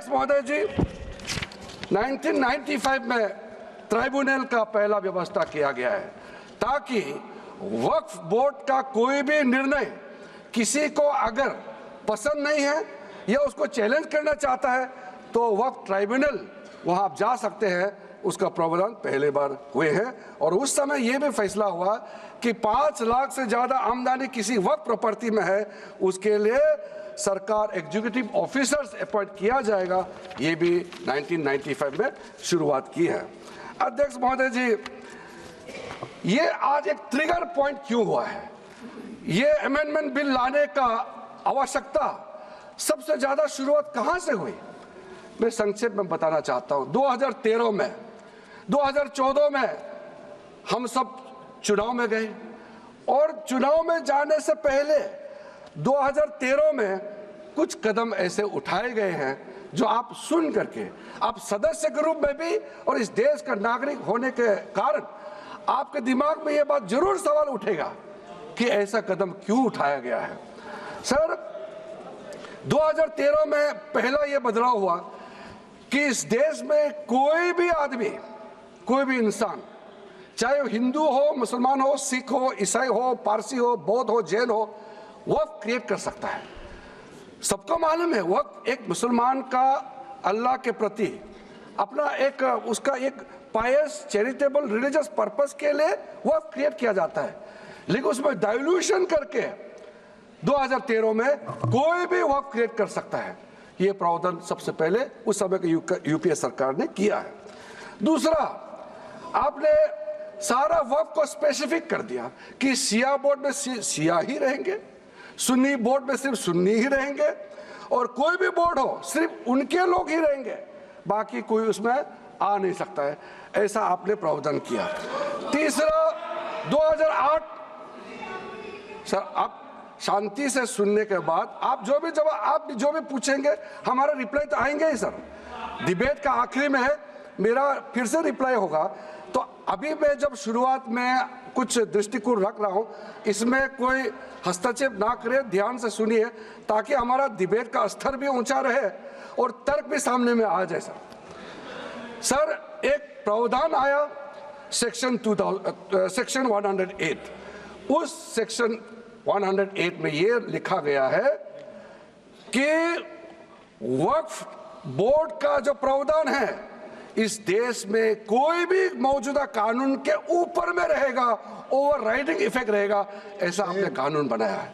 अध्यक्ष महोदय जी, 1995 में ट्राइब्यूनल का पहला व्यवस्था किया गया है ताकि वक्फ बोर्ड का कोई भी निर्णय किसी को अगर पसंद नहीं है या उसको चैलेंज करना चाहता है तो वक्फ ट्राइब्यूनल वहां आप जा सकते हैं। उसका प्रावधान पहले बार हुए हैं और उस समय यह भी फैसला हुआ कि 5 लाख से ज्यादा आमदनी किसी वक्फ प्रॉपर्टी में है उसके लिए सरकार एग्जीक्यूटिव ऑफिसर्स अपॉइंट किया जाएगा। ये भी 1995 में शुरुआत की है। अध्यक्ष महोदय जी, ये आज एक ट्रिगर पॉइंट क्यों हुआ है? ये अमेंडमेंट बिल लाने का आवश्यकता सबसे ज्यादा शुरुआत कहां से हुई? मैं संक्षेप में बताना चाहता हूं। 2013 में 2014 में हम सब चुनाव में गए और चुनाव में जाने से पहले 2013 में कुछ कदम ऐसे उठाए गए हैं जो आप सुन करके, आप सदस्य के रूप में भी और इस देश का नागरिक होने के कारण आपके दिमाग में यह बात जरूर सवाल उठेगा कि ऐसा कदम क्यों उठाया गया है। सर, 2013 में पहला यह बदलाव हुआ कि इस देश में कोई भी आदमी, कोई भी इंसान, चाहे वो हिंदू हो, मुसलमान हो, सिख हो, ईसाई हो, पारसी हो, बौद्ध हो, जैन हो, वक्फ क्रिएट कर सकता है। सबको मालूम है वक्फ एक मुसलमान का अल्लाह के प्रति अपना एक उसका एक पायस चैरिटेबल रिलीजियस पर्पस के लिए वक्फ क्रिएट किया जाता है, लेकिन उसमें डाइल्यूशन करके 2013 में कोई भी वक्फ क्रिएट कर सकता है। ये प्रावधान सबसे पहले उस समय की यूपीए सरकार ने किया है। दूसरा, आपने सारा वक्फ को स्पेसिफिक कर दिया कि शिया बोर्ड में शिया ही रहेंगे, सुन्नी बोर्ड में सिर्फ सुन्नी ही रहेंगे और कोई भी बोर्ड हो सिर्फ उनके लोग ही रहेंगे, बाकी कोई उसमें आ नहीं सकता है। ऐसा आपने प्रावधान किया। तीसरा, 2008, सर आप शांति से सुनने के बाद आप जो भी पूछेंगे हमारा रिप्लाई तो आएंगे ही सर। डिबेट का आखिरी में है, मेरा फिर से रिप्लाई होगा। तो अभी मैं जब शुरुआत में कुछ दृष्टिकोण रख रहा हूं, इसमें कोई हस्तक्षेप ना करे, ध्यान से सुनिए ताकि हमारा डिबेट का स्तर भी ऊंचा रहे और तर्क भी सामने में आ जाए। सर, एक प्रावधान आया सेक्शन 108। उस सेक्शन 108 में ये लिखा गया है कि वक्फ बोर्ड का जो प्रावधान है इस देश में कोई भी मौजूदा कानून के ऊपर में रहेगा, ओवरराइडिंग इफेक्ट रहेगा। ऐसा आपने कानून बनाया है।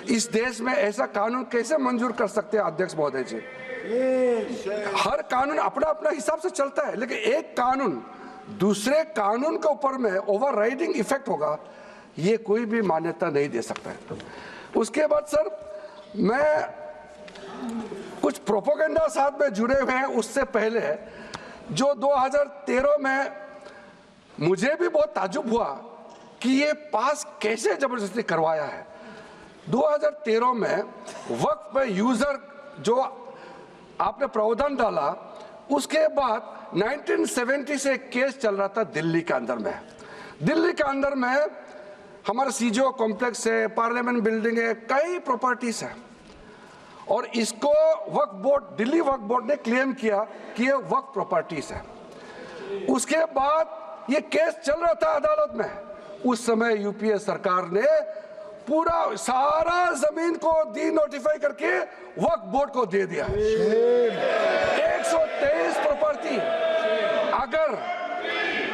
इस देश में ऐसा कानून कैसे मंजूर कर सकते हैं अध्यक्ष महोदय जी? हर कानून अपना अपना हिसाब से चलता है, लेकिन एक कानून दूसरे कानून के ऊपर में ओवरराइडिंग इफेक्ट होगा, ये कोई भी मान्यता नहीं दे सकता है। उसके बाद सर, मैं कुछ प्रोपेगेंडा साथ में जुड़े हुए हैं उससे पहले जो 2013 में मुझे भी बहुत ताज्जुब हुआ कि ये पास कैसे जबरदस्ती करवाया है। 2013 में वक्फ में यूजर जो आपने प्रावधान डाला, उसके बाद 1970 से एक केस चल रहा था दिल्ली के अंदर में। दिल्ली के अंदर में हमारा सीजीओ कॉम्प्लेक्स है, पार्लियामेंट बिल्डिंग है, कई प्रॉपर्टीज है और इसको वक्फ बोर्ड, दिल्ली वक्फ बोर्ड ने क्लेम किया कि ये वक्फ प्रॉपर्टीज है। उसके बाद ये केस चल रहा था अदालत में। उस समय यूपीए सरकार ने पूरा सारा जमीन को डी नोटिफाई करके वक्फ बोर्ड को दे दिया। 123 प्रॉपर्टी।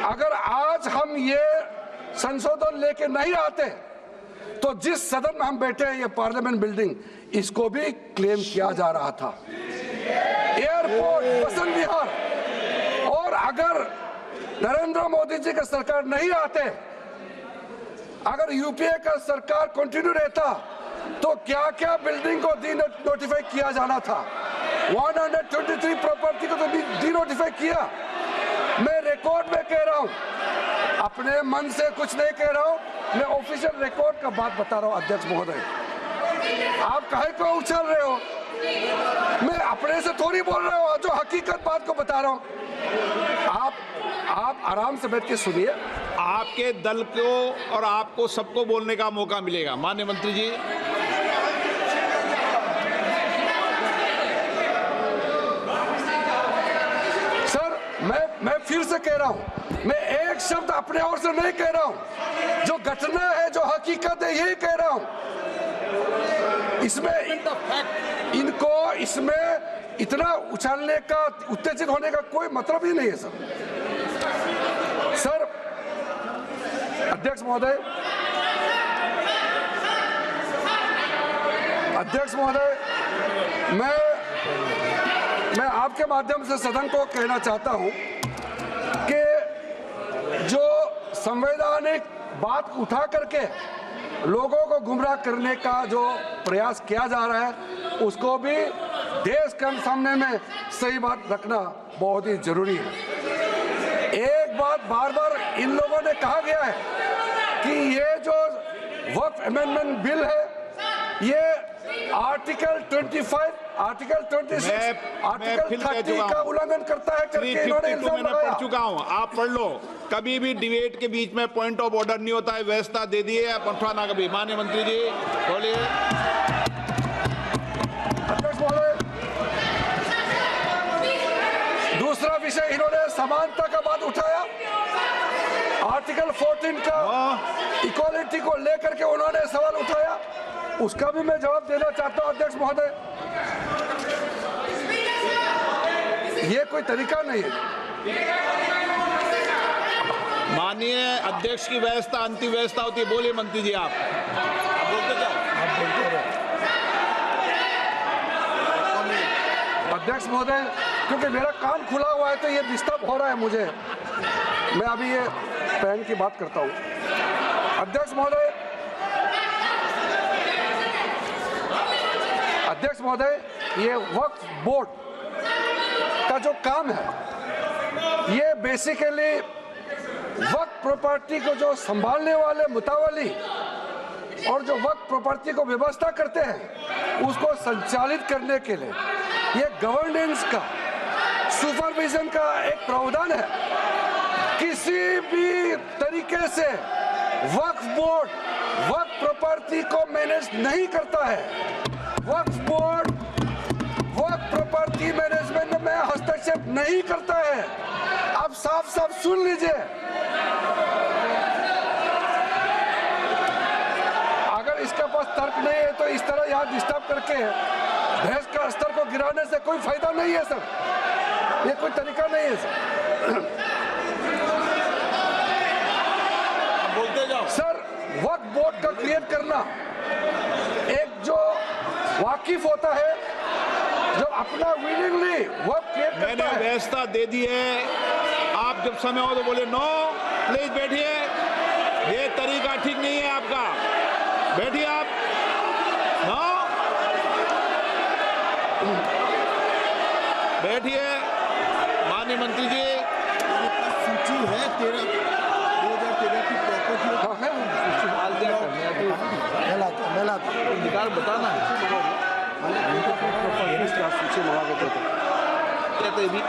अगर आज हम ये संशोधन लेके नहीं आते तो जिस सदन में हम बैठे हैं, ये पार्लियामेंट बिल्डिंग, इसको भी क्लेम किया जा रहा था। एयरपोर्ट, बसंत विहार। और अगर नरेंद्र मोदी जी का सरकार नहीं आते, अगर यूपीए का सरकार कंटिन्यू रहता तो क्या क्या बिल्डिंग को डी नोटिफाई किया जाना था। 123 प्रॉपर्टी को तो डी नोटिफाई किया। मैं रिकॉर्ड में कह रहा हूं, अपने मन से कुछ नहीं कह रहा हूं, मैं ऑफिशियल रिकॉर्ड का बात बता रहा हूं। अध्यक्ष महोदय, आप काहे को उछल रहे हो? मैं अपने से थोड़ी बोल रहा हूं, जो हकीकत बात को बता रहा हूं। आप आराम से बैठ के सुनिए। आपके दल को और आपको सबको बोलने का मौका मिलेगा। माननीय मंत्री जी, मैं फिर से कह रहा हूं, मैं एक शब्द अपने ओर से नहीं कह रहा हूं, जो घटना है, जो हकीकत है, यही कह रहा हूं। इसमें इनको इसमें इतना उछालने का, उत्तेजित होने का कोई मतलब ही नहीं है सर। अध्यक्ष महोदय, मैं आपके माध्यम से सदन को कहना चाहता हूं कि जो संवैधानिक बात उठा करके लोगों को गुमराह करने का जो प्रयास किया जा रहा है, उसको भी देश के सामने में सही बात रखना बहुत ही जरूरी है। एक बात बार बार इन लोगों ने कहा गया है कि ये जो वक्फ अमेंडमेंट बिल है, ये आर्टिकल 25, आर्टिकल 26, आर्टिकल 30 का उल्लंघन करता है करके इन्होंने इल्जाम लगाया। पढ़ चुका हूं, आप पढ़ लो। कभी भी डिबेट के बीच में पॉइंट ऑफ ऑर्डर नहीं होता है, व्यवस्था दे दी है, पठवाना कभी। माननीय मंत्री जी बोलिए। अध्यक्ष महोदय, दूसरा विषय इन्होंने समानता का बात उठाया, आर्टिकल 14 का इक्वालिटी को लेकर के उन्होंने सवाल उठाया, उसका भी मैं जवाब देना चाहता हूं अध्यक्ष महोदय। ये कोई तरीका नहीं है। माननीय अध्यक्ष की व्यवस्था अंतिम व्यवस्था होती है। बोलिए मंत्री जी, आप बोलते जाओ। अध्यक्ष महोदय, क्योंकि मेरा कान खुला हुआ है तो ये डिस्टर्ब हो रहा है मुझे, मैं अभी ये पेन की बात करता हूँ। अध्यक्ष महोदय, ये वक्फ बोर्ड का जो काम है, ये बेसिकली वक्फ प्रॉपर्टी को जो संभालने वाले मुतावली और जो वक्फ प्रॉपर्टी को व्यवस्था करते हैं, उसको संचालित करने के लिए ये गवर्नेंस का, सुपरविजन का एक प्रावधान है। किसी भी तरीके से वक्फ बोर्ड वक्फ प्रॉपर्टी को मैनेज नहीं करता है। वक्फ बोर्ड वक्फ प्रॉपर्टी मैनेजमेंट में हस्तक्षेप नहीं करता है। आप साफ साफ सुन लीजिए, अगर इसके पास तर्क नहीं है तो इस तरह यहाँ डिस्टर्ब करके बहस का स्तर को गिराने से कोई फायदा नहीं है सर, ये कोई तरीका नहीं है सर। बोलते जाओ सर, वक्फ बोर्ड का क्रिएट करना, एक जो वाकिफ होता है, जो अपना विलिंगली वक्फ क्रिएट करता है। मैंने व्यवस्था दे दी है, आप जब समय हो तो बोले नो, प्लीज बैठिए। ये तरीका ठीक नहीं है आपका, बैठिए आप। नो, बैठिए। माननीय मंत्री जी, सूची है 2013 की प्रॉपर्टी निकाल बताना सूची मंगा के देते भी